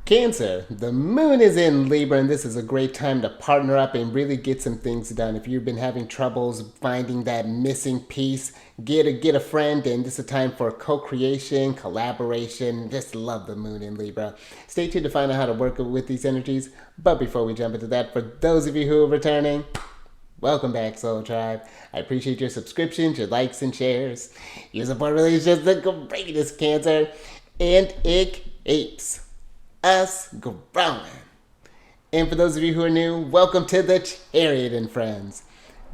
Cancer, the moon is in Libra, and this is a great time to partner up and really get some things done. If you've been having troubles finding that missing piece, get a friend, and this is a time for co-creation, collaboration. Just love the moon in Libra. Stay tuned to find out how to work with these energies. But before we jump into that, for those of you who are returning, welcome back, Soul Tribe. I appreciate your subscriptions, your likes, and shares. Your support really is just the greatest, Cancer. And it apes us growing. And for those of you who are new, welcome to the Chariot Friends.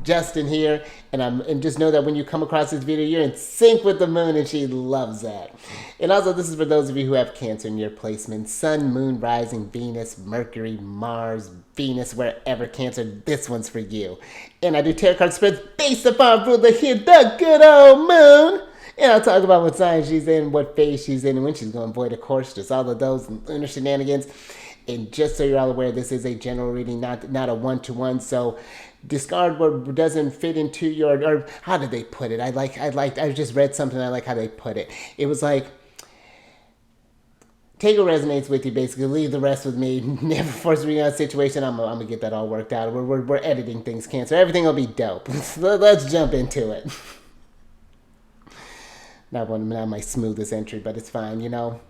Justin here, and just know that when you come across this video, you're in sync with the moon, and she loves that. And also, this is for those of you who have Cancer in your placement: Sun, Moon, Rising, Venus, Mercury, Mars, Venus, wherever, Cancer, this one's for you. And I do tarot card spreads based upon ruler here, the good old moon. And I'll talk about what sign she's in, what phase she's in, and when she's going to avoid a course, just all of those lunar shenanigans. And just so you're all aware, this is a general reading, not a one-to-one. So discard what doesn't fit into your, or how did they put it? I just read something, I like how they put it. It was like, take what resonates with you, basically. Leave the rest with me. Never force me on a situation. I'm going to get that all worked out. We're editing things, Cancer. Everything will be dope. Let's jump into it. Not my smoothest entry, but it's fine, you know.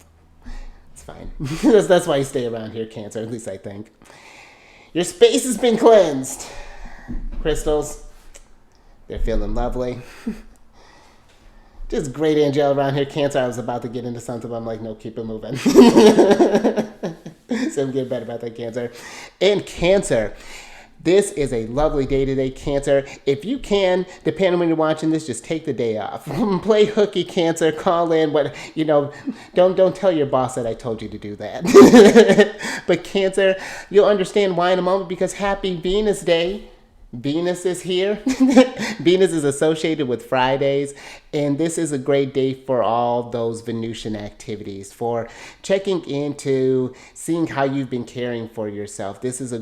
It's fine. That's why you stay around here, Cancer, at least I think. Your space has been cleansed. Crystals, they're feeling lovely. Just great angel around here, Cancer. I was about to get into something, but I'm like, no, keep it moving. So I'm getting better about that, Cancer. And Cancer, this is a lovely day today, Cancer. If you can, depending on when you're watching this, just take the day off. Play hooky, Cancer. Call in. Don't tell your boss that I told you to do that. But Cancer, you'll understand why in a moment, because happy Venus Day. Venus is here. Venus is associated with Fridays, and this is a great day for all those Venusian activities, for checking into seeing how you've been caring for yourself. This is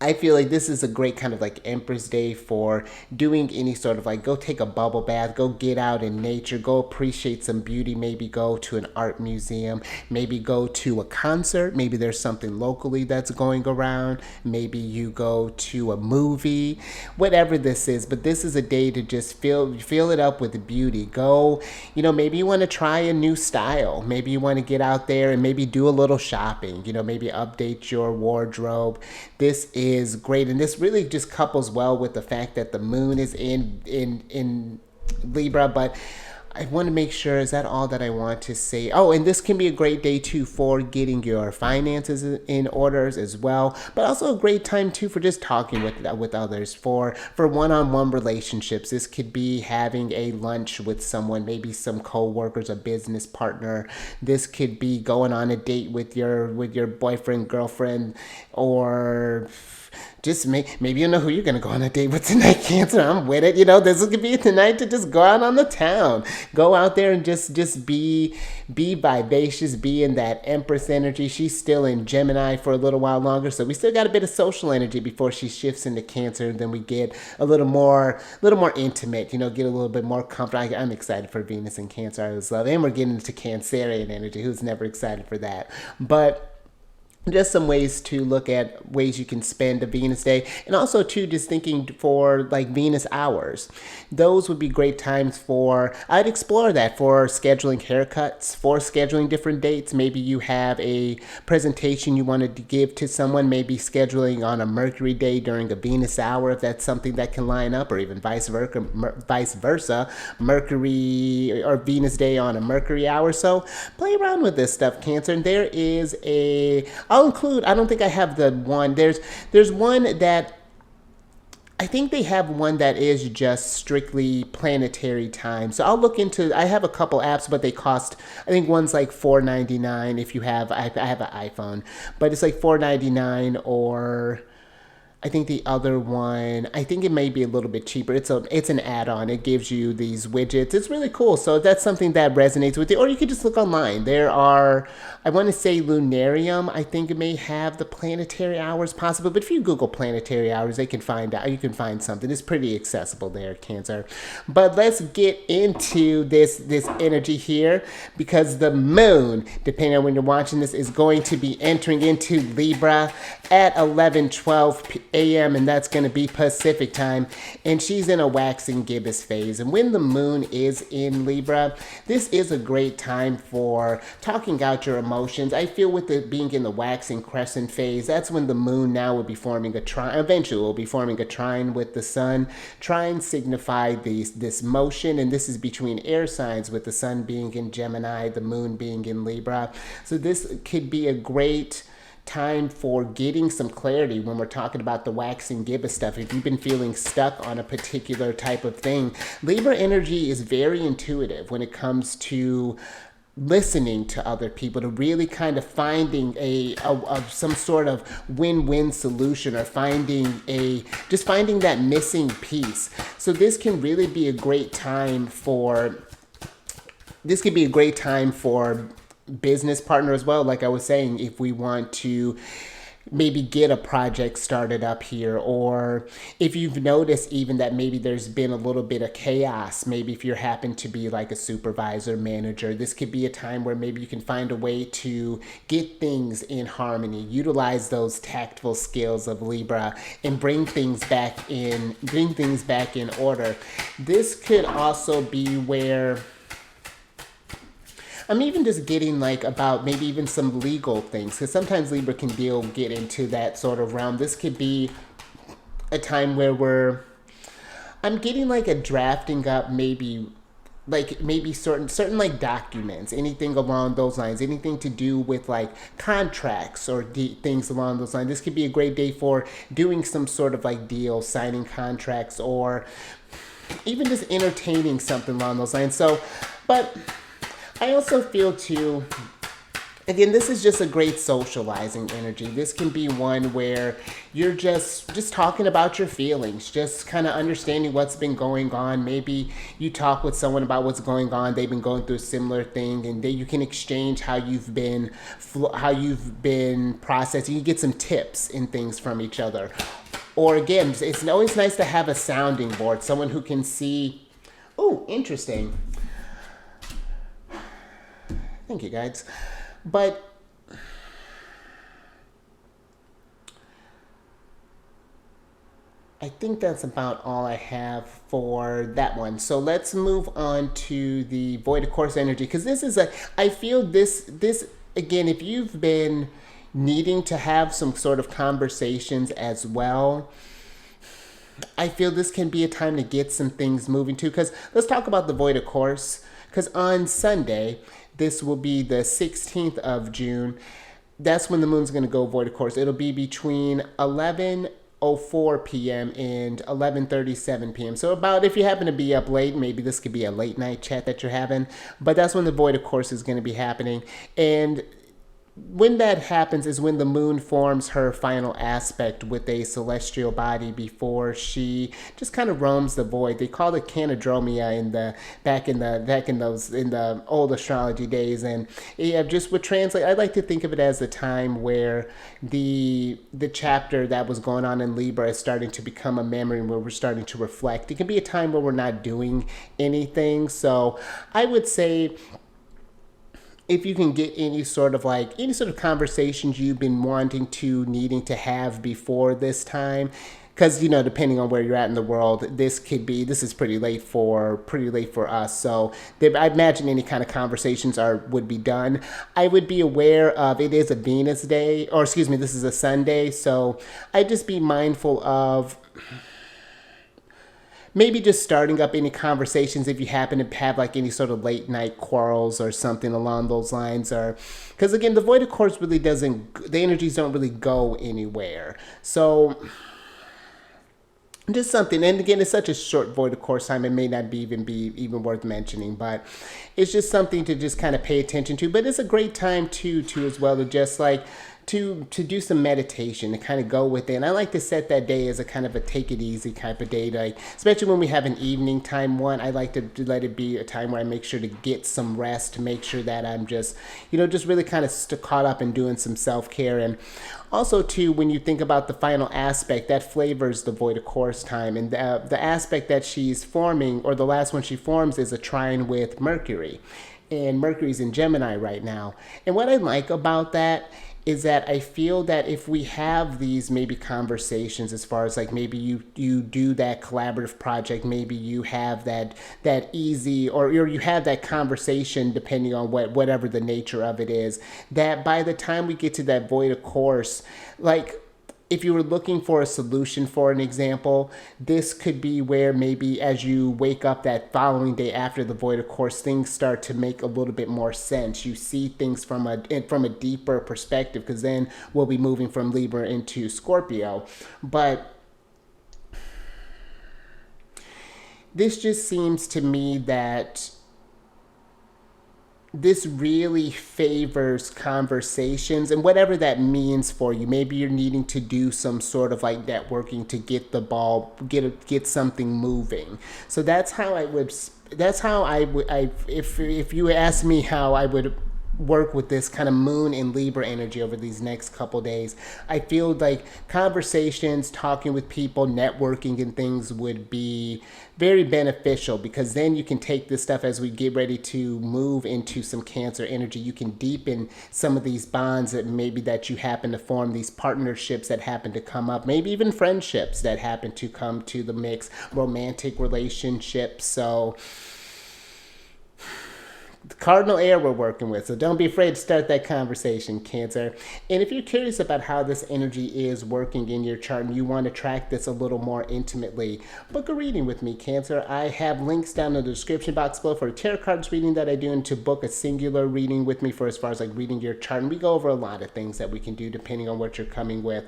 I feel like this is a great kind of like Empress Day for doing any sort of like, go take a bubble bath, go get out in nature, go appreciate some beauty, maybe go to an art museum, maybe go to a concert, maybe there's something locally that's going around, maybe you go to a movie, whatever this is. But this is a day to just fill it up with beauty. Go, maybe you want to try a new style, maybe you want to get out there and maybe do a little shopping, maybe update your wardrobe. This is great, and this really just couples well with the fact that the moon is in Libra. But I want to make sure, is that all that I want to say? Oh, and this can be a great day too for getting your finances in orders as well, but also a great time too for just talking with others, for one-on-one relationships. This could be having a lunch with someone, maybe some co-workers, a business partner. This could be going on a date with your boyfriend, girlfriend, or just maybe you know who you're going to go on a date with tonight, Cancer. I'm with it. This could be tonight to just go out on the town. Go out there and just be vivacious, be in that Empress energy. She's still in Gemini for a little while longer, so we still got a bit of social energy before she shifts into Cancer, and then we get a little more intimate, get a little bit more comfortable. I'm excited for Venus and Cancer. I always love it. And we're getting into Cancerian energy. Who's never excited for that? But just some ways to look at ways you can spend a Venus day, and also too just thinking for like Venus hours. Those would be great times I'd explore that for scheduling haircuts, for scheduling different dates. Maybe you have a presentation you wanted to give to someone, maybe scheduling on a Mercury day during a Venus hour, if that's something that can line up, or even vice versa, Mercury or Venus day on a Mercury hour. So play around with this stuff, Cancer. And there is I'll include, I don't think I have the one. There's one that, I think they have one that is just strictly planetary time. So I'll look into, I have a couple apps, but they cost, I think one's like $4.99 if you have, I have an iPhone, but it's like $4.99, or I think the other one, I think it may be a little bit cheaper. It's an add-on. It gives you these widgets. It's really cool. So if that's something that resonates with you, or you could just look online. There are, I want to say Lunarium. I think it may have the planetary hours possible. But if you Google planetary hours, they can find out. You can find something. It's pretty accessible there, Cancer. But let's get into this energy here, because the moon, depending on when you're watching this, is going to be entering into Libra at 11:12 a.m. and that's going to be Pacific time, and she's in a waxing gibbous phase. And when the moon is in Libra, this is a great time for talking out your emotions. I feel with it being in the waxing crescent phase, that's when the moon now will be forming a trine. Eventually will be forming a trine with the sun. Trines signify this motion, and this is between air signs, with the sun being in Gemini, the moon being in Libra. So this could be a great time for getting some clarity when we're talking about the waxing gibbous stuff. If you've been feeling stuck on a particular type of thing, Libra energy is very intuitive when it comes to listening to other people, to really kind of finding some sort of win-win solution, or finding that missing piece. So this can really be a great time for business partner as well. Like I was saying, if we want to maybe get a project started up here, or if you've noticed even that maybe there's been a little bit of chaos, maybe if you happen to be like a supervisor, manager, this could be a time where maybe you can find a way to get things in harmony, utilize those tactful skills of Libra, and bring things back in order. This could also be where I'm even just getting like about maybe even some legal things, because sometimes Libra can get into that sort of realm. This could be a time where I'm getting like a drafting up, maybe certain like documents, anything along those lines, anything to do with like contracts or things along those lines. This could be a great day for doing some sort of like deal, signing contracts, or even just entertaining something along those lines. So, but I also feel too, again, this is just a great socializing energy. This can be one where you're just talking about your feelings, just kind of understanding what's been going on. Maybe you talk with someone about what's going on. They've been going through a similar thing, and you can exchange how you've been processing. You get some tips and things from each other. Or again, it's always nice to have a sounding board, someone who can see, oh, interesting. Thank you, guys. But I think that's about all I have for that one. So let's move on to the void of course energy, because I feel this again, if you've been needing to have some sort of conversations as well, I feel this can be a time to get some things moving too. Because let's talk about the void of course, because on Sunday, this will be the 16th of June. That's when the moon's going to go void of course. It'll be between 11:04 p.m. and 11:37 p.m. So about, if you happen to be up late, maybe this could be a late night chat that you're having. But that's when the void of course is going to be happening. And when that happens is when the moon forms her final aspect with a celestial body before she just kind of roams the void. They called it canadromia back in the old astrology days, and it just would translate. I like to think of it as the time where the chapter that was going on in Libra is starting to become a memory, where we're starting to reflect. It can be a time where we're not doing anything. So I would say, if you can get any sort of conversations you've been needing to have before this time, because depending on where you're at in the world, this is pretty late for us. So I imagine any kind of conversations would be done. I would be aware of, it is a Venus day, or excuse me, this is a Sunday, so I'd just be mindful of maybe just starting up any conversations if you happen to have like any sort of late night quarrels or something along those lines. Or because again, the void of course really the energies don't really go anywhere. So just something, and again, it's such a short void of course time, it may not be even worth mentioning, but it's just something to just kind of pay attention to. But it's a great time too as well, to just like to do some meditation, to kind of go within. I like to set that day as a kind of a take it easy type of day, like especially when we have an evening time one. I like to let it be a time where I make sure to get some rest, to make sure that I'm just, just really kind of caught up in doing some self-care. And also too, when you think about the final aspect that flavors the void of course time, and the aspect that she's forming, or the last one she forms, is a trine with Mercury, and Mercury's in Gemini right now. And what I like about that is that I feel that if we have these maybe conversations, as far as like maybe you do that collaborative project, maybe you have that easy, or you have that conversation, depending on whatever the nature of it is, that by the time we get to that void of course, like if you were looking for a solution, for an example, this could be where maybe as you wake up that following day after the void of course, things start to make a little bit more sense. You see things from a deeper perspective, because then we'll be moving from Libra into Scorpio. But this just seems to me that this really favors conversations, and whatever that means for you. Maybe you're needing to do some sort of like networking to get the ball, get something moving. So that's how I would. That's how I would. If you ask me how I would work with this kind of moon and Libra energy over these next couple days, I feel like conversations, talking with people, networking and things would be very beneficial, because then you can take this stuff as we get ready to move into some Cancer energy. You can deepen some of these bonds that you happen to form, these partnerships that happen to come up, maybe even friendships that happen to come to the mix, romantic relationships. So the cardinal air we're working with. So don't be afraid to start that conversation, Cancer. And if you're curious about how this energy is working in your chart and you want to track this a little more intimately, book a reading with me, Cancer. I have links down in the description box below for a tarot cards reading that I do, and to book a singular reading with me for as far as like reading your chart. And we go over a lot of things that we can do depending on what you're coming with.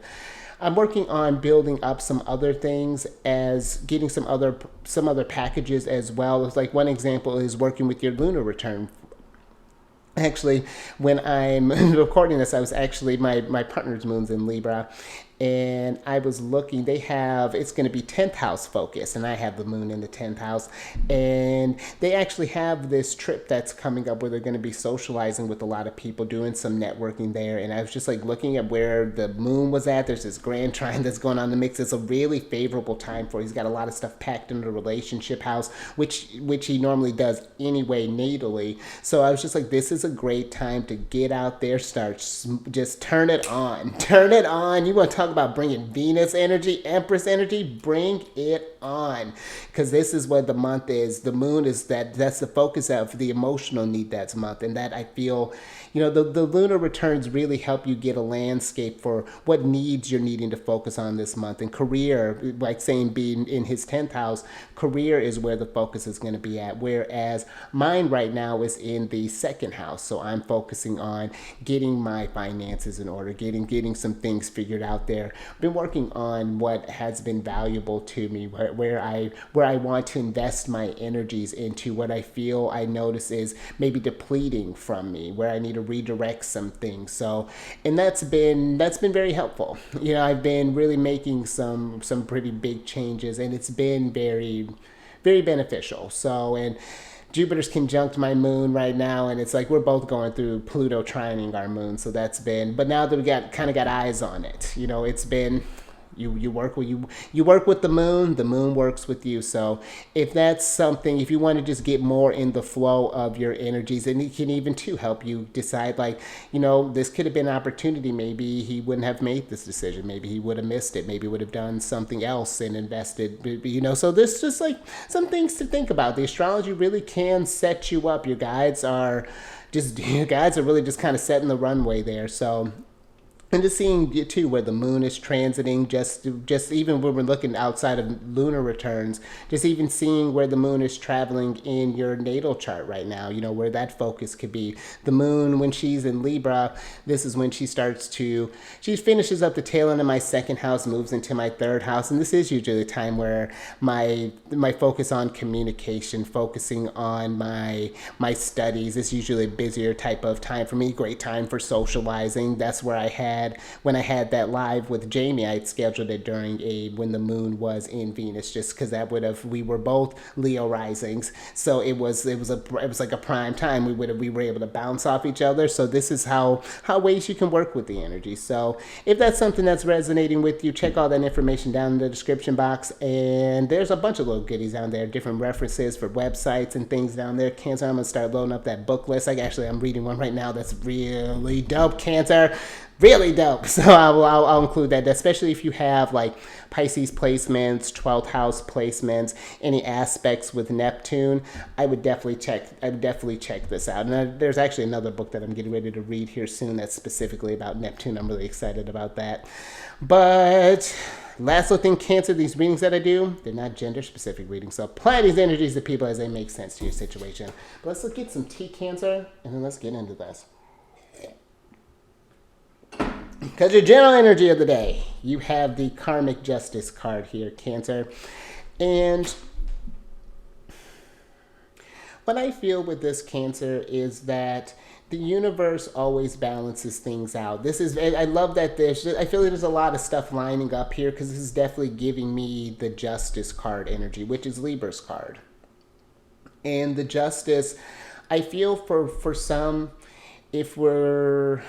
I'm working on building up some other things, as getting some other packages as well. It's like one example is working with your lunar return. Actually, when I'm recording this, I was actually, my partner's moon's in Libra, and I was looking, it's going to be 10th house focus, and I have the moon in the 10th house, and they actually have this trip that's coming up where they're going to be socializing with a lot of people, doing some networking there. And I was just like looking at where the moon was at. There's this grand trine that's going on in the mix. It's a really favorable time for it. He's got a lot of stuff packed in the relationship house, which he normally does anyway natally. So I was just like, this is a great time to get out there, just turn it on. You want to talk about bringing Venus energy, Empress energy, bring it on, because this is what the month is. The moon is that's the focus of the emotional need that's month, and that I feel, the lunar returns really help you get a landscape for what needs you're needing to focus on this month. And career, like saying being in his 10th house, career is where the focus is going to be at, whereas mine right now is in the 2nd house. So I'm focusing on getting my finances in order, getting some things figured out there. Been working on what has been valuable to me, where I want to invest my energies into, what I feel I notice is maybe depleting from me, where I need to redirect some things. So, and that's been very helpful. I've been really making some pretty big changes, and it's been very, very beneficial. So, and Jupiter's conjunct my moon right now, and it's like we're both going through Pluto trining our moon. So that's been, but now that we got eyes on it, it's been, you work with the moon works with you. So if that's something, if you want to just get more in the flow of your energies, and it can even too help you decide, like, this could have been an opportunity. Maybe he wouldn't have made this decision. Maybe he would have missed it. Maybe would have done something else and invested, so there's just like some things to think about. The astrology really can set you up. Your guides are really just kind of setting the runway there. So, and just seeing too where the moon is transiting, just even when we're looking outside of lunar returns, just even seeing where the moon is traveling in your natal chart right now, where that focus could be. The moon, when she's in Libra, this is when she finishes up the tail end of my 2nd house, moves into my 3rd house. And this is usually the time where my focus on communication, focusing on my studies, is usually a busier type of time for me. Great time for socializing. That's where I had when I had that live with Jamie, I had scheduled it during when the moon was in Venus, just because that would have, we were both Leo risings, so it was like a prime time. We were able to bounce off each other. So this is how ways you can work with the energy. So if that's something that's resonating with you, check all that information down in the description box, and there's a bunch of little goodies down there, different references for websites and things down there. Cancer, I'm gonna start loading up that book list. I'm reading one right now that's really dope, Cancer, really dope. So I'll include that, especially if you have like Pisces placements, 12th house placements, any aspects with Neptune. I would definitely check this out. And there's actually another book that I'm getting ready to read here soon that's specifically about Neptune. I'm really excited about that. But last little thing, Cancer, these readings that I do, they're not gender specific readings. So apply these energies to people as they make sense to your situation. But let's look at some tea, Cancer, and then let's get into this. Because your general energy of the day, you have the Karmic Justice card here, Cancer. And what I feel with this, Cancer, is that the universe always balances things out. I love that I feel like there's a lot of stuff lining up here, because this is definitely giving me the Justice card energy, which is Libra's card. And the Justice, I feel for some, if we're...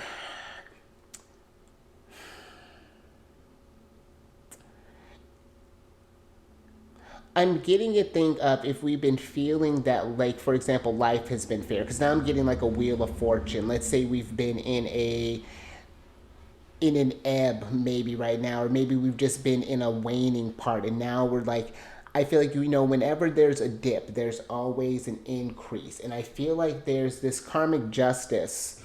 I'm getting a thing up if we've been feeling that, like, for example, life has been fair. Because now I'm getting like a wheel of fortune. Let's say we've been in an ebb maybe right now, or maybe we've just been in a waning part, and now we're like, I feel like, whenever there's a dip, there's always an increase. And I feel like there's this Karmic Justice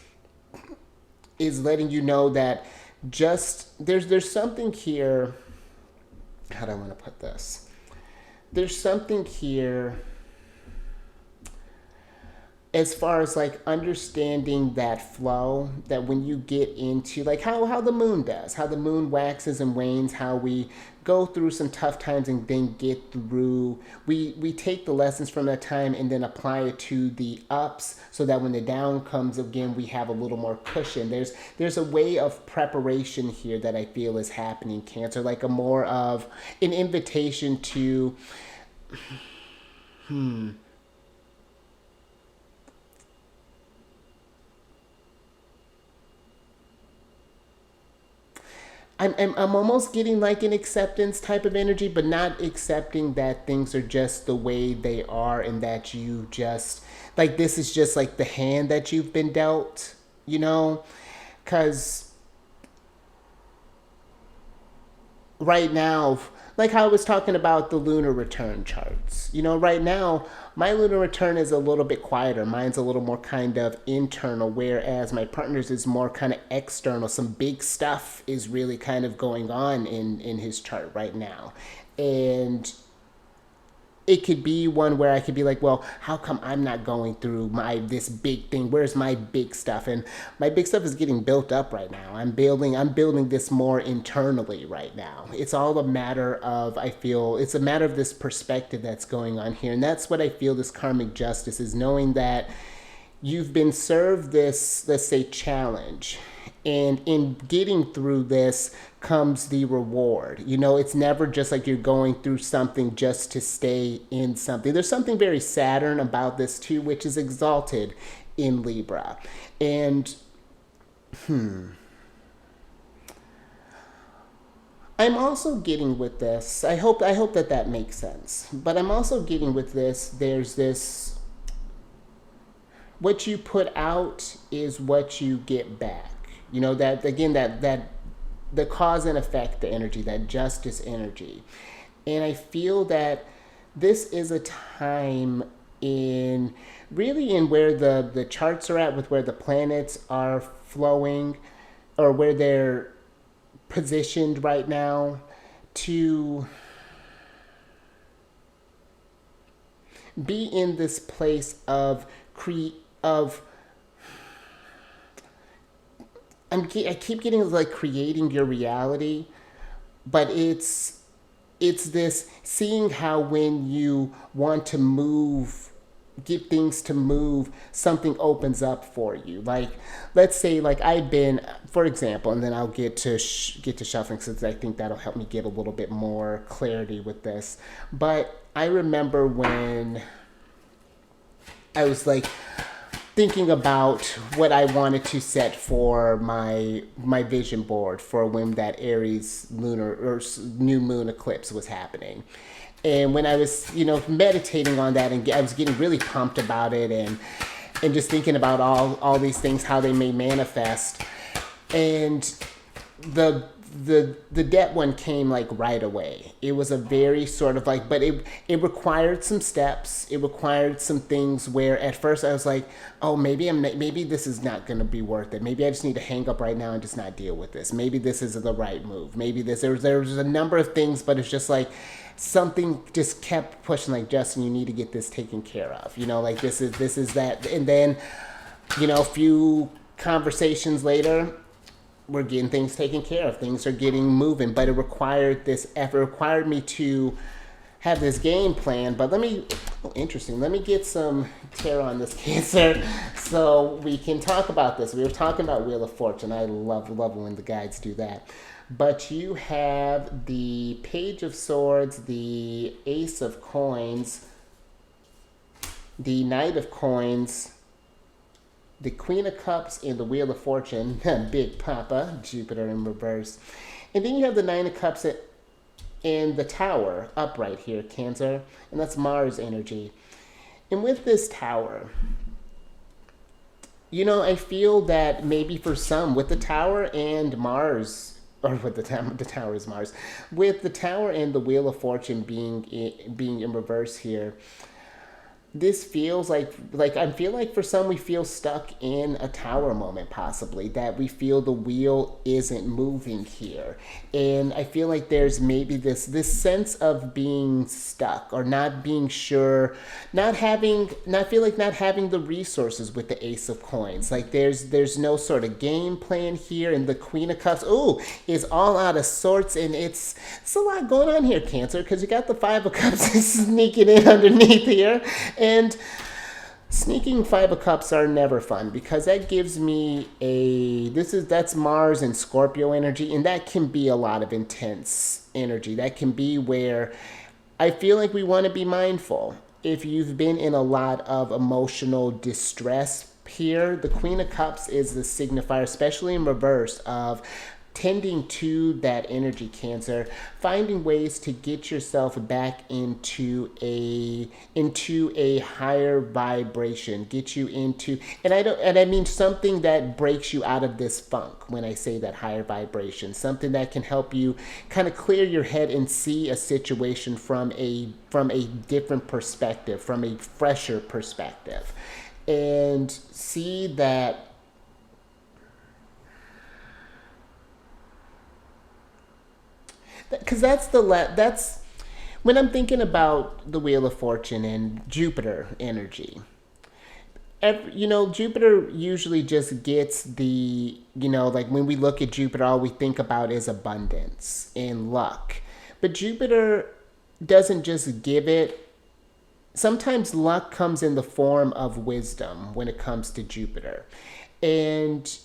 is letting you know that there's something here. How do I want to put this? There's something here as far as like understanding that flow, that when you get into like how the moon does, how the moon waxes and wanes, how we go through some tough times and then get through, we take the lessons from that time and then apply it to the ups, so that when the down comes again, we have a little more cushion. There's a way of preparation here that I feel is happening, Cancer, like a more of an invitation to I'm almost getting like an acceptance type of energy, but not accepting that things are just the way they are, and that you just, like, this is just like the hand that you've been dealt, Because right now, like how I was talking about the lunar return charts, right now, my lunar return is a little bit quieter. Mine's a little more kind of internal, whereas my partner's is more kind of external. Some big stuff is really kind of going on in his chart right now. And it could be one where I could be like, well, how come I'm not going through this big thing? Where's my big stuff? And my big stuff is getting built up right now. I'm building this more internally right now. It's all a matter of, I feel, it's a matter of this perspective that's going on here. And that's what I feel this Karmic Justice is, knowing that you've been served this, let's say, challenge. And in getting through this comes the reward. It's never just like you're going through something just to stay in something. There's something very Saturn about this too, which is exalted in Libra. And I'm also getting with this, I hope that makes sense, but I'm also getting with this, there's this, what you put out is what you get back. That again, that the cause and effect, the energy, that justice energy. And I feel that this is a time in where the charts are at, with where the planets are flowing, or where they're positioned right now, to be in this place of I keep getting like creating your reality, but it's this seeing how when you want to move get things to move, something opens up for you. Like, let's say, like I've been, for example, and then I'll get to get to shuffling, since I think that'll help me get a little bit more clarity with this. But I remember when I was like thinking about what I wanted to set for my vision board for when that Aries lunar or new moon eclipse was happening. And when I was, meditating on that, and I was getting really pumped about it, and just thinking about all these things, how they may manifest, and the debt one came like right away. It was a very sort of like, but it required some steps. It required some things where at first I was like, oh, maybe this is not going to be worth it. Maybe I just need to hang up right now and just not deal with this. Maybe this is the right move. Maybe there's a number of things, but it's just like something just kept pushing, like, Justin, you need to get this taken care of. Like this is that. And then, a few conversations later, we're getting things taken care of. Things are getting moving, but it required this effort. It required me to have this game plan. But let me get some tarot on this, Cancer, so we can talk about this. We were talking about Wheel of Fortune. I love when the guides do that. But you have the Page of Swords, the Ace of Coins, the Knight of Coins, the Queen of Cups, and the Wheel of Fortune, Big Papa, Jupiter in reverse. And then you have the Nine of Cups and the Tower upright here, Cancer, and that's Mars energy. And with this Tower, I feel that maybe for some, with the Tower and Mars, or with the Tower is Mars, with the Tower and the Wheel of Fortune being in reverse here, this feels like I feel like for some we feel stuck in a tower moment, possibly, that we feel the wheel isn't moving here. And I feel like there's maybe this sense of being stuck, or not being sure, not having the resources with the Ace of Coins. Like there's no sort of game plan here. And the Queen of Cups, is all out of sorts. And it's a lot going on here, Cancer, because you got the Five of Cups sneaking in underneath here. And sneaking Five of Cups are never fun, because that gives me that's Mars and Scorpio energy, and that can be a lot of intense energy. That can be where I feel like we want to be mindful. If you've been in a lot of emotional distress here, the Queen of Cups is the signifier, especially in reverse, of tending to that energy, Cancer, finding ways to get yourself back into a higher vibration, get you into, and I mean something that breaks you out of this funk. When I say that higher vibration, something that can help you kind of clear your head and see a situation from a different perspective, from a fresher perspective, and see that. Because that's when I'm thinking about the Wheel of Fortune and Jupiter energy. Jupiter usually just gets like when we look at Jupiter, all we think about is abundance and luck. But Jupiter doesn't just give it. Sometimes luck comes in the form of wisdom when it comes to Jupiter. And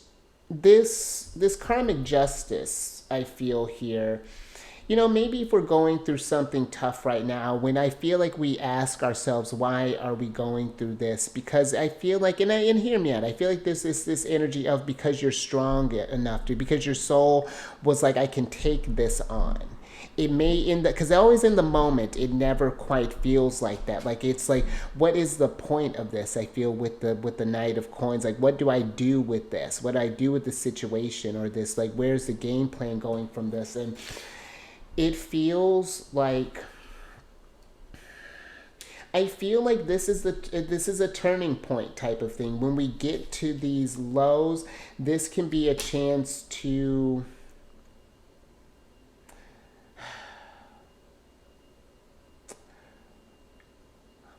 this karmic justice, I feel here, maybe if we're going through something tough right now, when I feel like we ask ourselves, why are we going through this? Because I feel like, and hear me out, I feel like this energy of because you're strong enough to, because your soul was like, I can take this on. It may because always in the moment, it never quite feels like that. Like, it's like, what is the point of this? I feel with the Knight of Coins, like, what do I do with this? What do I do with the situation, or this, like, where's the game plan going from this? And it feels like, I feel like this is a turning point type of thing. When we get to these lows, this can be a chance to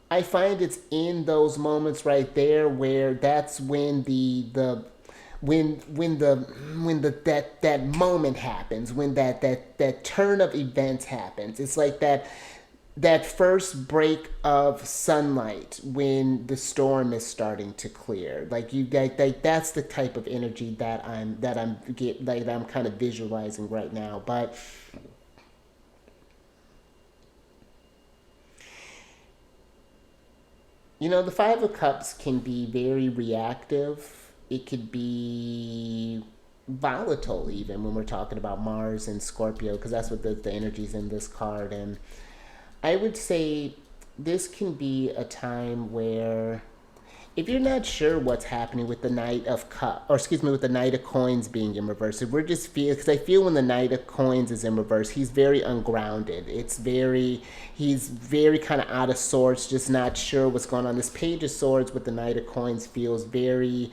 I find it's in those moments right there where that's when that moment happens, when that turn of events happens. It's like that that first break of sunlight when the storm is starting to clear. Like you like that's the type of energy that I'm kind of visualizing right now. But you know, the Five of Cups can be very reactive. It could be volatile even when we're talking about Mars and Scorpio, because that's what the energies in this card. And I would say this can be a time where if you're not sure what's happening with the Knight of Cup, or excuse me, with the Knight of Coins being in reverse, if we're just feel, because I feel when the Knight of Coins is in reverse, he's very ungrounded. He's very kind of out of sorts, just not sure what's going on. This Page of Swords with the Knight of Coins feels very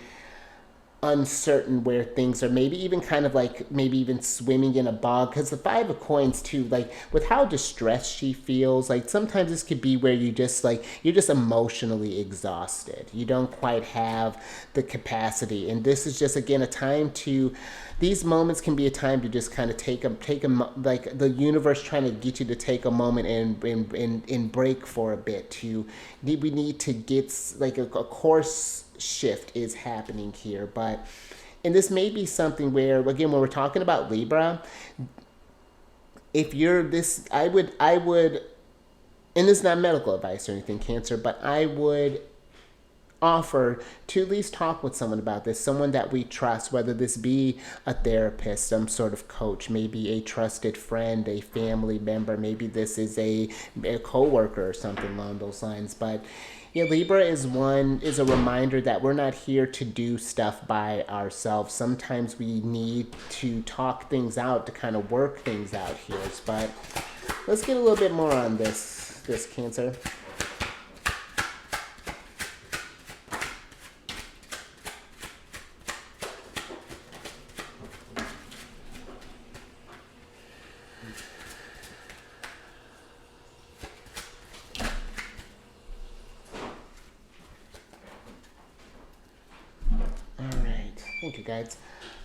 uncertain where things are, maybe even kind of like maybe even swimming in a bog, because the Five of Coins too, like with how distressed she feels, like sometimes this could be where you just like you're just emotionally exhausted, you don't quite have the capacity. And this is just again a time to, these moments can be a time to just kind of take a like the universe trying to get you to take a moment and break for a bit. We need to get like a course shift is happening here. But and this may be something where again when we're talking about Libra, if you're this, I would and this is not medical advice or anything, Cancer, but I would offer to at least talk with someone about this, someone that we trust, whether this be a therapist, some sort of coach, maybe a trusted friend, a family member, maybe this is a coworker or something along those lines. But yeah, Libra is a reminder that we're not here to do stuff by ourselves. Sometimes we need to talk things out to kind of work things out here. But let's get a little bit more on this Cancer. Thank you, guys.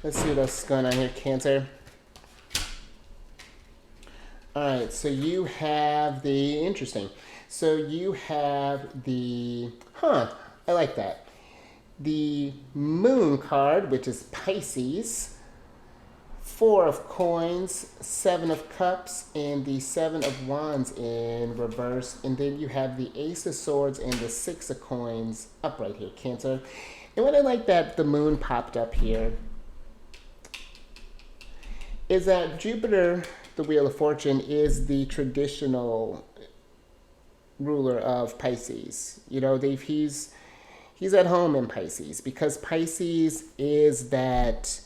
Let's see what else is going on here, Cancer. All right, so you have the interesting. So you have the I like that. The Moon card, which is Pisces. Four of Coins, Seven of Cups, and the Seven of Wands in reverse. And then you have the Ace of Swords and the Six of Coins upright here, Cancer. And what I like that the Moon popped up here is that Jupiter, the Wheel of Fortune, is the traditional ruler of Pisces. You know, he's at home in Pisces because Pisces is that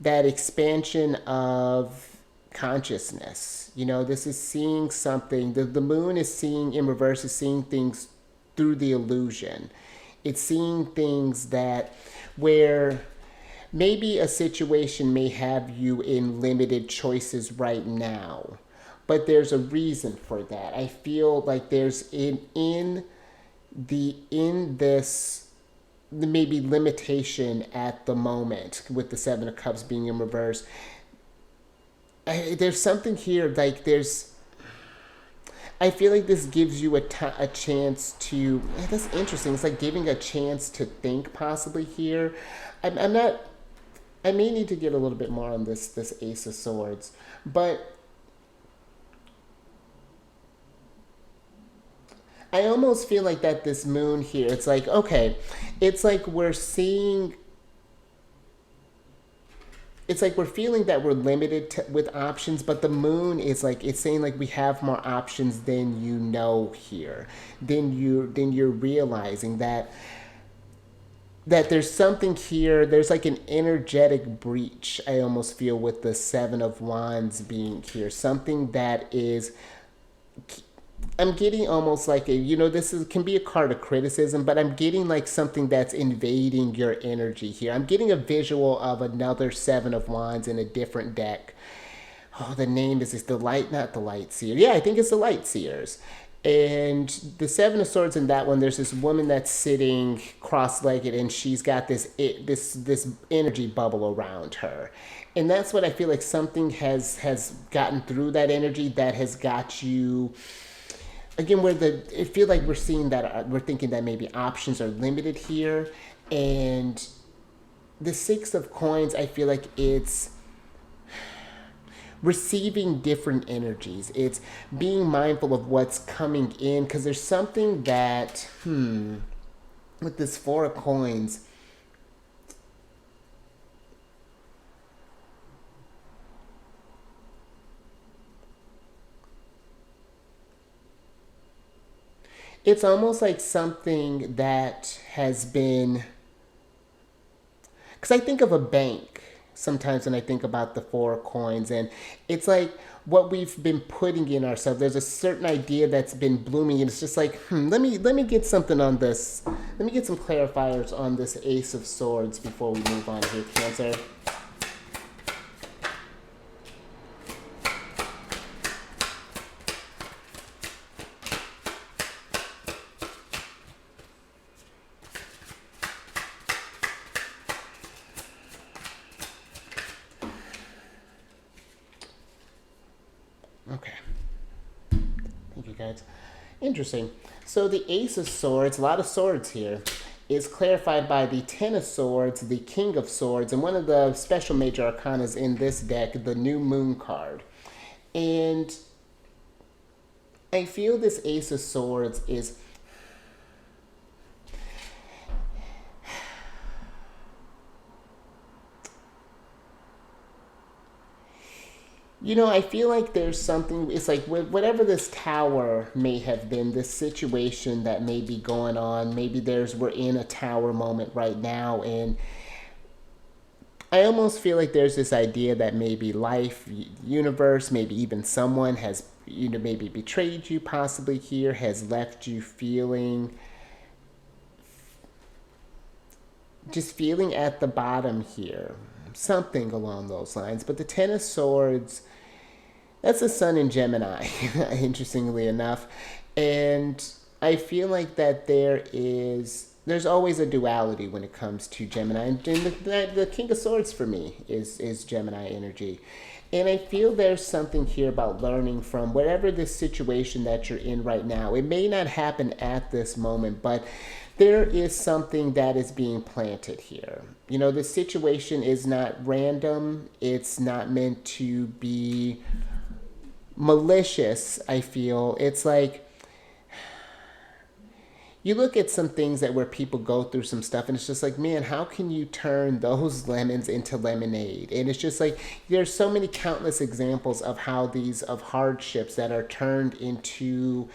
expansion of consciousness. You know, this is seeing something. The Moon is seeing in reverse, is seeing things through the illusion. It's seeing things that where maybe a situation may have you in limited choices right now, but there's a reason for that. I feel like there's in this maybe limitation at the moment with the Seven of Cups being in reverse. There's something here like I feel like this gives you a chance to. That's interesting. It's like giving a chance to think possibly here. I'm not. I may need to get a little bit more on this Ace of Swords, but I almost feel like that this Moon here. It's like okay, it's like we're seeing. It's like we're feeling that we're limited with options, but the Moon is like it's saying like we have more options than you know here. Then you're realizing that there's something here. There's like an energetic breach. I almost feel with the Seven of Wands being here. Something that is. I'm getting almost like this can be a card of criticism, but I'm getting like something that's invading your energy here. I'm getting a visual of another Seven of Wands in a different deck. Oh, the name is the light, not the Light Seer. Yeah, I think it's the Light Seers. And the Seven of Swords in that one, there's this woman that's sitting cross-legged, and she's got this energy bubble around her, and that's what I feel like something has gotten through that energy that has got you again, where it feel like we're seeing that we're thinking that maybe options are limited here, and the Six of Coins, I feel like it's receiving different energies. It's being mindful of what's coming in, because there's something that with this Four of Coins, it's almost like something that has been, because I think of a bank sometimes when I think about the Four of Coins, and it's like what we've been putting in ourselves. There's a certain idea that's been blooming, and it's just like, let me get something on this. Let me get some clarifiers on this Ace of Swords before we move on here, Cancer. Okay. Thank you, guys. Interesting. So the Ace of Swords, a lot of swords here, is clarified by the Ten of Swords, the King of Swords, and one of the special major arcanas in this deck, the New Moon card. And I feel this Ace of Swords is, I feel like there's something, it's like whatever this tower may have been, this situation that may be going on, maybe we're in a tower moment right now, and I almost feel like there's this idea that maybe life, universe, maybe even someone has, maybe betrayed you possibly here, has left you just feeling at the bottom here. Something along those lines. But the Ten of Swords, that's the Sun in Gemini, interestingly enough. And I feel like that there's always a duality when it comes to Gemini. And the King of Swords for me is Gemini energy. And I feel there's something here about learning from whatever this situation that you're in right now. It may not happen at this moment, but there is something that is being planted here. The situation is not random. It's not meant to be malicious, I feel. It's like, you look at some things where people go through some stuff, and it's just like, man, how can you turn those lemons into lemonade? And it's just like, there's so many countless examples of how of hardships that are turned into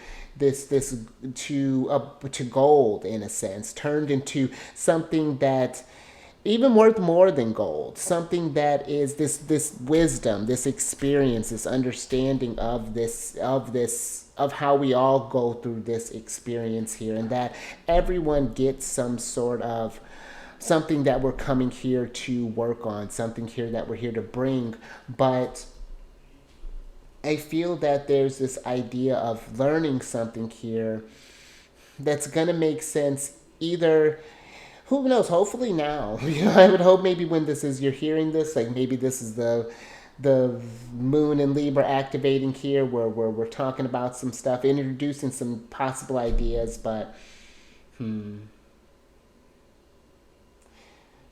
to gold, in a sense, turned into something that even worth more than gold, something that is this wisdom, this experience, this understanding of how we all go through this experience here, and that everyone gets some sort of something that we're coming here to work on, something here that we're here to bring. But I feel that there's this idea of learning something here that's going to make sense either, who knows, hopefully now. I would hope maybe when you're hearing this, like maybe this is the Moon and Libra activating here, where we're talking about some stuff, introducing some possible ideas. But the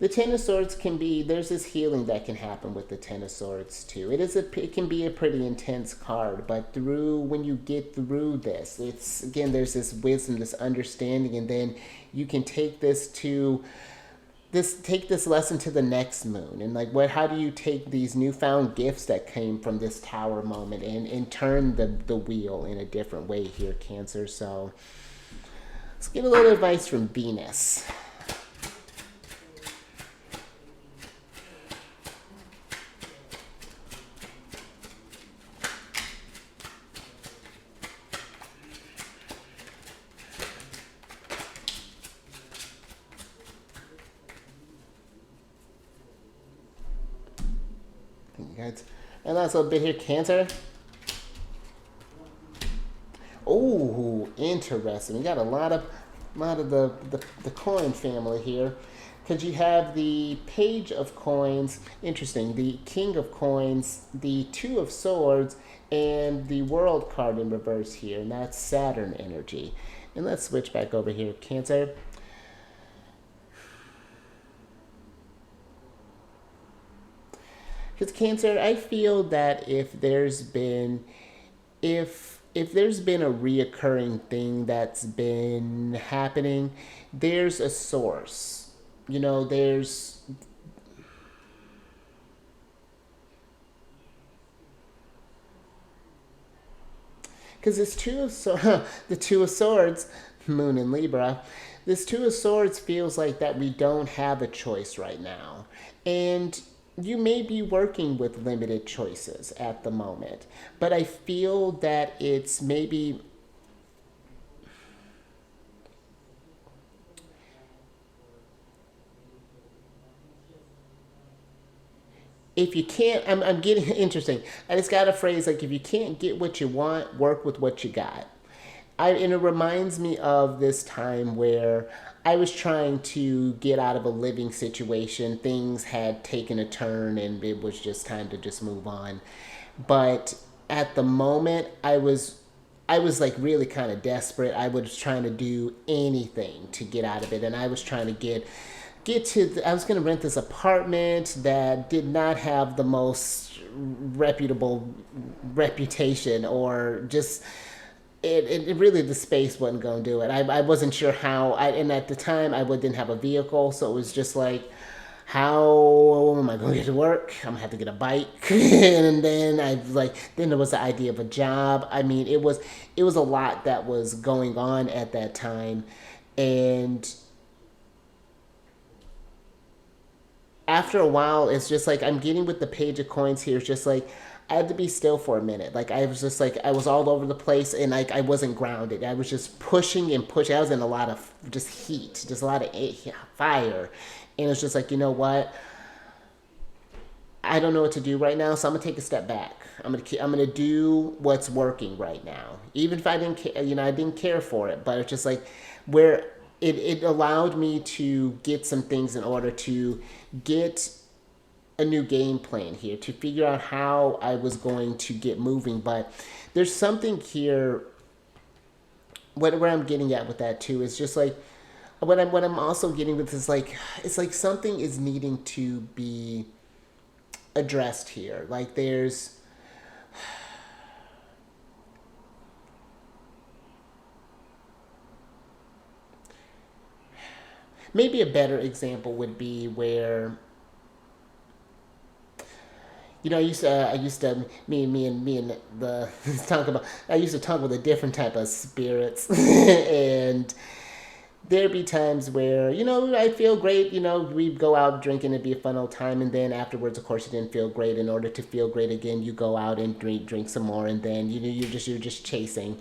Ten of Swords there's this healing that can happen with the Ten of Swords too. It can be a pretty intense card, but when you get through this, it's, again, there's this wisdom, this understanding, and then you can take this lesson to the next moon. And like, how do you take these newfound gifts that came from this tower moment and turn the wheel in a different way here, Cancer? So let's get a little advice from Venus. And last little bit here, Cancer. Oh, interesting. We got a lot of the coin family here. Because you have the Page of Coins, interesting, the King of Coins, the Two of Swords, and the World card in reverse here, and that's Saturn energy. And let's switch back over here, Cancer. Because Cancer, I feel that if there's been a reoccurring thing that's been happening, there's a source. You know, there's because this the Two of Swords, Moon in Libra, this Two of Swords feels like that we don't have a choice right now, and you may be working with limited choices at the moment, but I feel that it's maybe if you can't, I'm getting interesting. I just got a phrase like if you can't get what you want, work with what you got. And it reminds me of this time where I was trying to get out of a living situation. Things had taken a turn and it was just time to just move on. But at the moment, I was like really kind of desperate. I was trying to do anything to get out of it, and I was trying to I was going to rent this apartment that did not have the most reputable reputation, or just it really, the space wasn't going to do it. I wasn't sure how and at the time I didn't have a vehicle, so it was just like, how am I going to get to work? I'm gonna have to get a bike, and then then there was the idea of a job. I mean, it was a lot that was going on at that time, and after a while, it's just like I'm getting with the Page of Coins here. It's just like I had to be still for a minute. Like I was just like I was all over the place, and like I wasn't grounded. I was just pushing and pushing. I was in a lot of just heat, just a lot of fire, and it's just like, you know what? I don't know what to do right now, so I'm gonna take a step back. I'm gonna do what's working right now, even if I didn't I didn't care for it, but it's just like where it allowed me to get some things in order to get a new game plan here, to figure out how I was going to get moving. But there's something here. Where I'm getting at with that too is just like what I'm also getting with is like it's like something is needing to be addressed here. Like there's maybe a better example would be where me and the talk about. I used to talk with a different type of spirits, and there'd be times where I feel great. We go out drinking, it'd be a fun old time, and then afterwards, of course, you didn't feel great. In order to feel great again, you go out and drink some more, and then you're just chasing.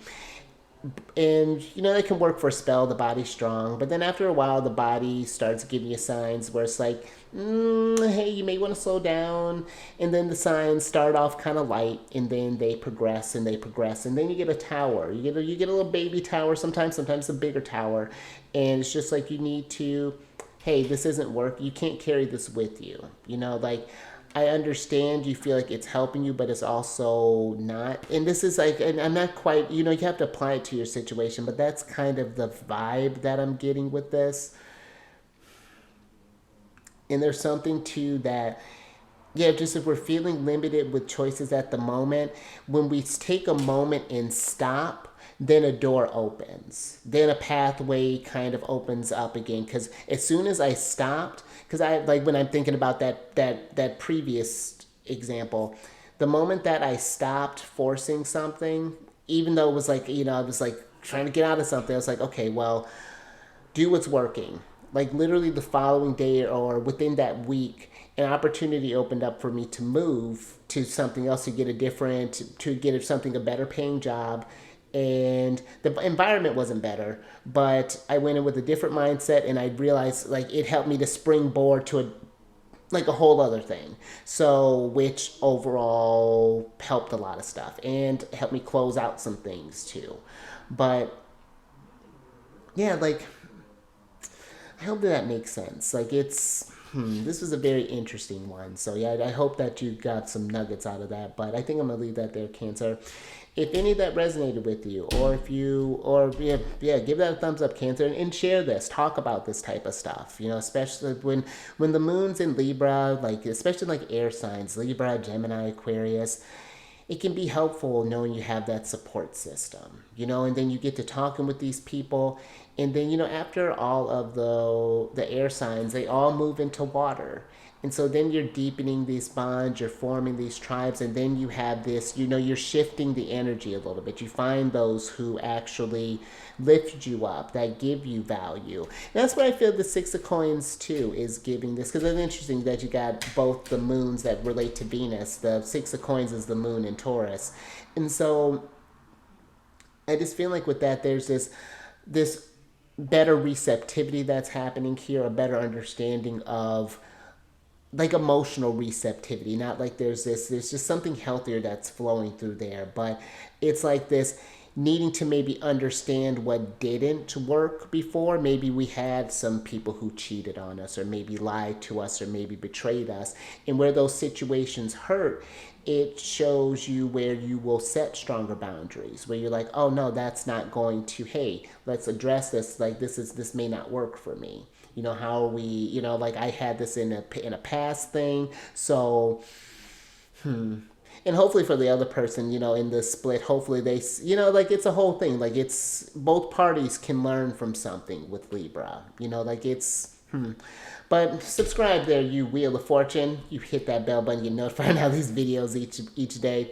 And it can work for a spell. The body's strong, but then after a while the body starts giving you signs where it's like, hey, you may want to slow down. And then the signs start off kind of light, and then they progress and they progress, and then you get a tower. You get a little baby tower, sometimes a bigger tower. And it's just like, you need to, hey, this isn't work. You can't carry this with you. Like, I understand you feel like it's helping you, but it's also not. And this is like, and I'm not quite, you have to apply it to your situation, but that's kind of the vibe that I'm getting with this. And there's something to that. Yeah, just if we're feeling limited with choices at the moment, when we take a moment and stop, then a door opens. Then a pathway kind of opens up again. Because as soon as I stopped, because I like when I'm thinking about that previous example, the moment that I stopped forcing something, even though it was like, I was like trying to get out of something, I was like, okay, well, do what's working. Like literally the following day or within that week, an opportunity opened up for me to move to something else, to get something, a better paying job. And the environment wasn't better, but I went in with a different mindset, and I realized like it helped me to springboard to a whole other thing. So, which overall helped a lot of stuff and helped me close out some things too. But yeah, like I hope that makes sense. Like it's, this was a very interesting one. So yeah, I hope that you got some nuggets out of that. But I think I'm gonna leave that there, Cancer. If any of that resonated with you, or if you, or yeah, give that a thumbs up, Cancer, and share this. Talk about this type of stuff. You know, especially when the moon's in Libra, like especially like air signs, Libra, Gemini, Aquarius, it can be helpful knowing you have that support system, you know, and then you get to talking with these people. And then, you know, after all of the air signs, they all move into water. And so then you're deepening these bonds, you're forming these tribes, and then you have this, you know, you're shifting the energy a little bit. You find those who actually lift you up, that give you value. And that's where I feel the Six of Coins too is giving this, because it's interesting that you got both the moons that relate to Venus. The Six of Coins is the moon in Taurus. And so I just feel like with that, there's this better receptivity that's happening here, a better understanding of like emotional receptivity. Not like there's just something healthier that's flowing through there, but it's like this needing to maybe understand what didn't work before. Maybe we had some people who cheated on us, or maybe lied to us, or maybe betrayed us, and where those situations hurt, it shows you where you will set stronger boundaries, where you're like, oh no, that's not going to, hey, let's address this. Like this may not work for me. You know, how are we, you know, like I had this in a past thing. So, and hopefully for the other person, you know, in this split, hopefully they, you know, like it's a whole thing. Like it's both parties can learn from something with Libra, you know, like it's, But subscribe there, you Wheel of Fortune. You hit that bell button, you notified all these videos each day.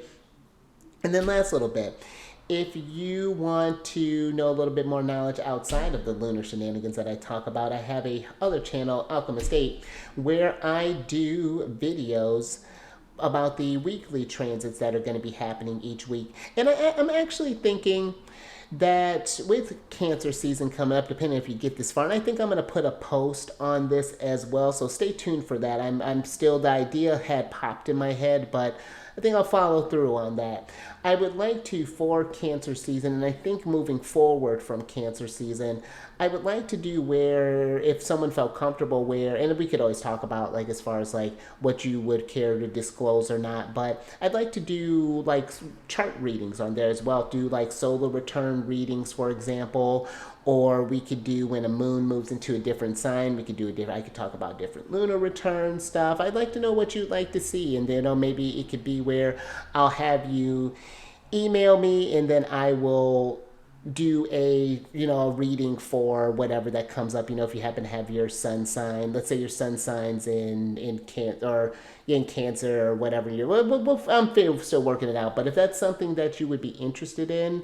And then last little bit, if you want to know a little bit more knowledge outside of the lunar shenanigans that I talk about, I have a other channel, Alchemist 8, where I do videos about the weekly transits that are going to be happening each week. And I'm actually thinking that with Cancer season coming up, depending if you get this far, and I think I'm going to put a post on this as well, so stay tuned for that. I'm still, the idea had popped in my head, but I think I'll follow through on that. I would like to, for Cancer season, and I think moving forward from Cancer season, I would like to do where, if someone felt comfortable where, and we could always talk about like as far as like what you would care to disclose or not, but I'd like to do like chart readings on there as well. Do like solar return readings, for example, or we could do when a moon moves into a different sign. We could do a different, I could talk about different lunar return stuff. I'd like to know what you'd like to see, and then you know, maybe it could be where I'll have you email me, and then I will do a, you know, a reading for whatever that comes up. You know, if you happen to have your sun sign, let's say your sun signs in Cancer, or in Cancer, or whatever you're, I'm still working it out, but if that's something that you would be interested in,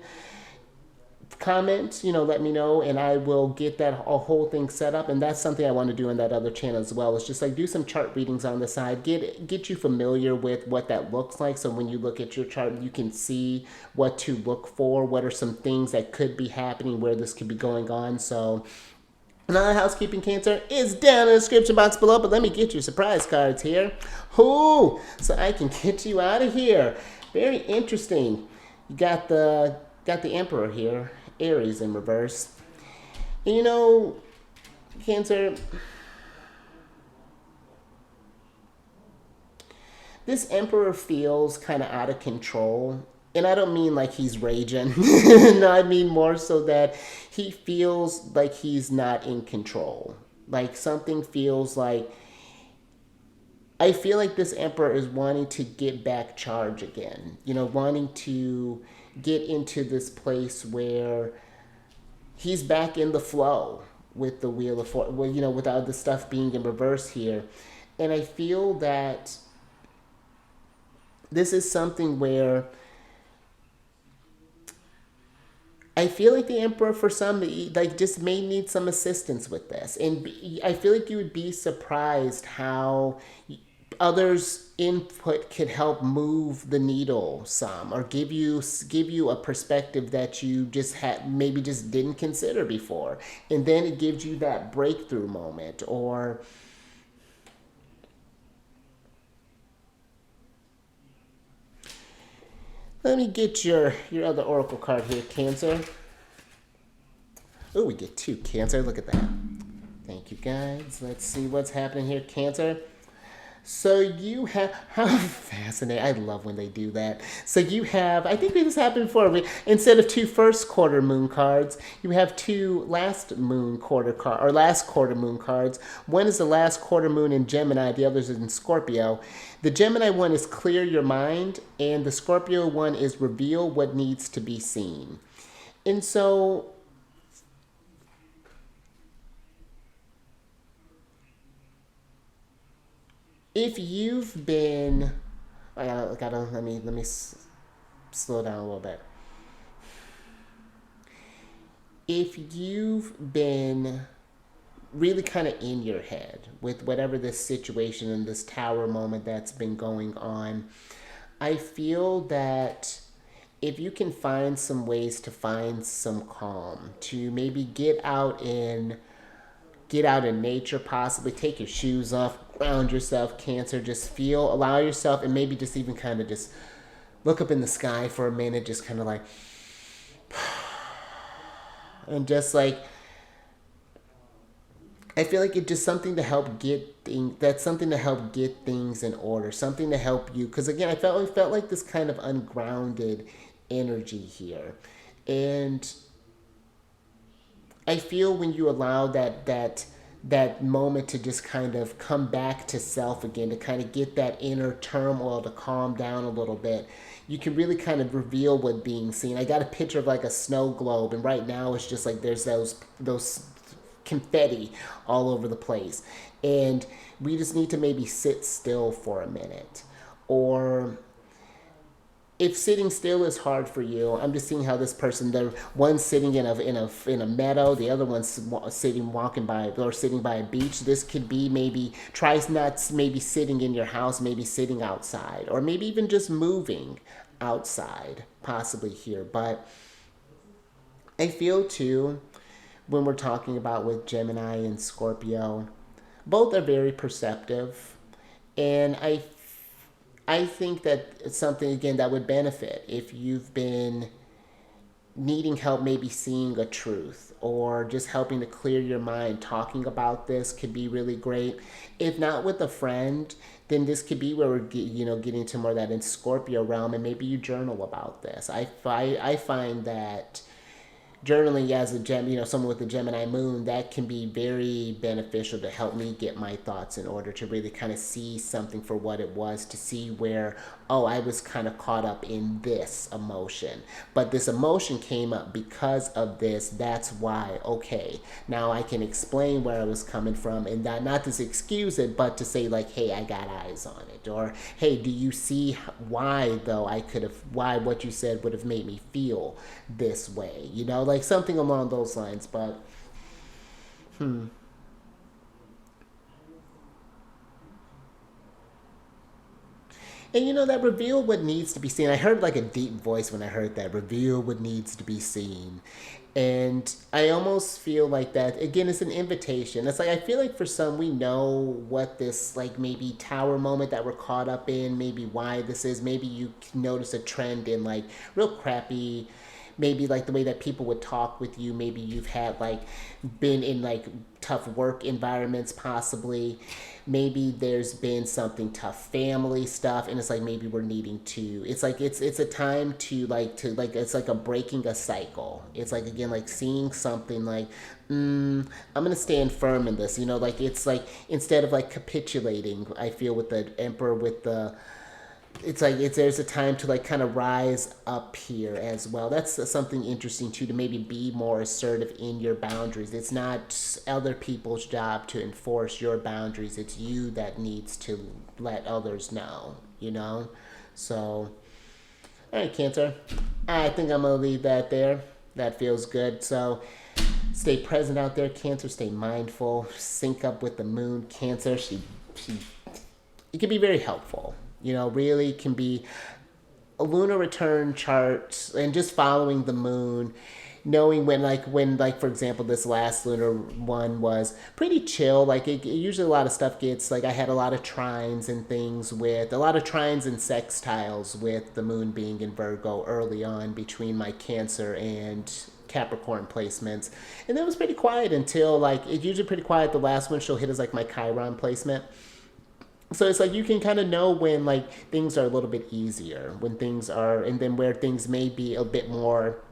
comment, you know, let me know, and I will get that whole thing set up. And that's something I want to do in that other channel as well. It's just like do some chart readings on the side, get you familiar with what that looks like, so when you look at your chart, you can see what to look for, what are some things that could be happening, where this could be going on. So another housekeeping, Cancer, is down in the description box below, but let me get your surprise cards here. Ooh, so I can get you out of here. Very interesting. You got the Emperor here, Aries in reverse. And you know, Cancer, this Emperor feels kind of out of control. And I don't mean like he's raging. No, I mean more so that he feels like he's not in control. Like something feels like, I feel like this Emperor is wanting to get back charge again. You know, wanting to get into this place where he's back in the flow with the Wheel of Fortune, well, you know, without the stuff being in reverse here. And I feel that this is something where I feel like the Emperor, for some, like just may need some assistance with this. And I feel like you would be surprised how others' input could help move the needle some, or give you a perspective that you just had, maybe just didn't consider before, and then it gives you that breakthrough moment. Or let me get your other oracle card here, Cancer. Oh, we get two, Cancer. Look at that. Thank you, guys. Let's see what's happening here, Cancer. So you have how fascinating! I love when they do that. So you have, I think this happened before. Instead of two first quarter moon cards, you have two last moon quarter card or last quarter moon cards. One is the last quarter moon in Gemini. The other is in Scorpio. The Gemini one is clear your mind, and the Scorpio one is reveal what needs to be seen. And so if you've been, I gotta let me slow down a little bit. If you've been really kind of in your head with whatever this situation and this tower moment that's been going on, I feel that if you can find some ways to find some calm, to maybe get out in nature, possibly take your shoes off, ground yourself, Cancer, just feel, allow yourself, and maybe just even kind of just look up in the sky for a minute, just kind of like, and just like, I feel like it's just something to help get things. That's something to help get things in order. Something to help you, because again, I felt like this kind of ungrounded energy here, and I feel when you allow that moment to just kind of come back to self again, to kind of get that inner turmoil to calm down a little bit, you can really kind of reveal what being seen. I got a picture of like a snow globe, and right now it's just like there's those confetti all over the place, and we just need to maybe sit still for a minute, or if sitting still is hard for you, I'm just seeing how this person, the one's sitting in a meadow, the other one's sitting walking by or sitting by a beach. This could be maybe tries not maybe sitting in your house, maybe sitting outside, or maybe even just moving outside, possibly here. But I feel too when we're talking about with Gemini and Scorpio, both are very perceptive, and I think that it's something again that would benefit if you've been needing help, maybe seeing a truth or just helping to clear your mind. Talking about this could be really great. If not with a friend, then this could be where we're getting to more of that in Scorpio realm, and maybe you journal about this. I find that journaling as someone with a Gemini moon, that can be very beneficial to help me get my thoughts in order, to really kind of see something for what it was, to see where, oh, I was kind of caught up in this emotion, but this emotion came up because of this. That's why. Okay, now I can explain where I was coming from, and that not to excuse it, but to say like, hey, I got eyes on it, or hey, do you see why though I could have, why what you said would have made me feel this way, like something along those lines. But and that reveal what needs to be seen. I heard like a deep voice when I heard that, reveal what needs to be seen. And I almost feel like that again is an invitation. It's like I feel like for some we know what this like maybe tower moment that we're caught up in, maybe why this is. Maybe you notice a trend in like real crappy, maybe like the way that people would talk with you. Maybe you've had like been in like tough work environments, possibly. Maybe there's been something tough family stuff, and it's like maybe we're needing to, it's like it's a time to it's like a breaking a cycle. It's like again like seeing something like, I'm gonna stand firm in this, like it's like instead of like capitulating, I feel with the emperor, with the, it's like there's a time to like kind of rise up here as well. That's something interesting too, to maybe be more assertive in your boundaries. It's not other people's job to enforce your boundaries. It's you that needs to let others know. So, all right, Cancer. I think I'm gonna leave that there. That feels good. So, stay present out there, Cancer. Stay mindful. Sync up with the moon, Cancer. She it can be very helpful. Really can be a lunar return chart, and just following the moon, knowing when for example this last lunar one was pretty chill. Like usually a lot of stuff gets like, I had a lot of trines and things, with a lot of trines and sextiles with the moon being in Virgo early on between my Cancer and Capricorn placements. And that was pretty quiet until, like, it's usually pretty quiet. The last one she'll hit is like my Chiron placement. So it's like you can kind of know when like things are a little bit easier, when things are, and then where things may be a bit more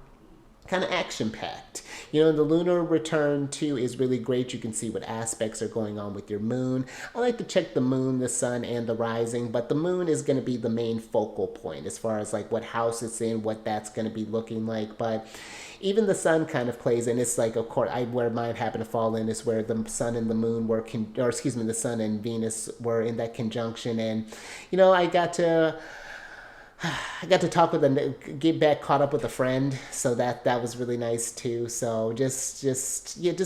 kind of action packed. You know, the lunar return too is really great. You can see what aspects are going on with your moon. I like to check the moon, the sun, and the rising, but the moon is going to be the main focal point as far as like what house it's in, what that's going to be looking like. But even the sun kind of plays in. It's like, of course, where mine happened to fall in is where the sun and the moon were, or excuse me, the sun and Venus were in that conjunction. And, you know, I got to talk with get back caught up with a friend, so that was really nice too. So just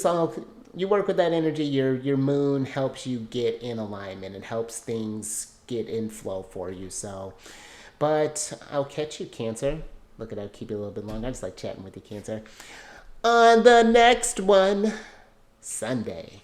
all you work with that energy. Your moon helps you get in alignment and helps things get in flow for you. So, but I'll catch you, Cancer. Look at that, keep it a little bit longer. I just like chatting with you, Cancer. On the next one, Sunday.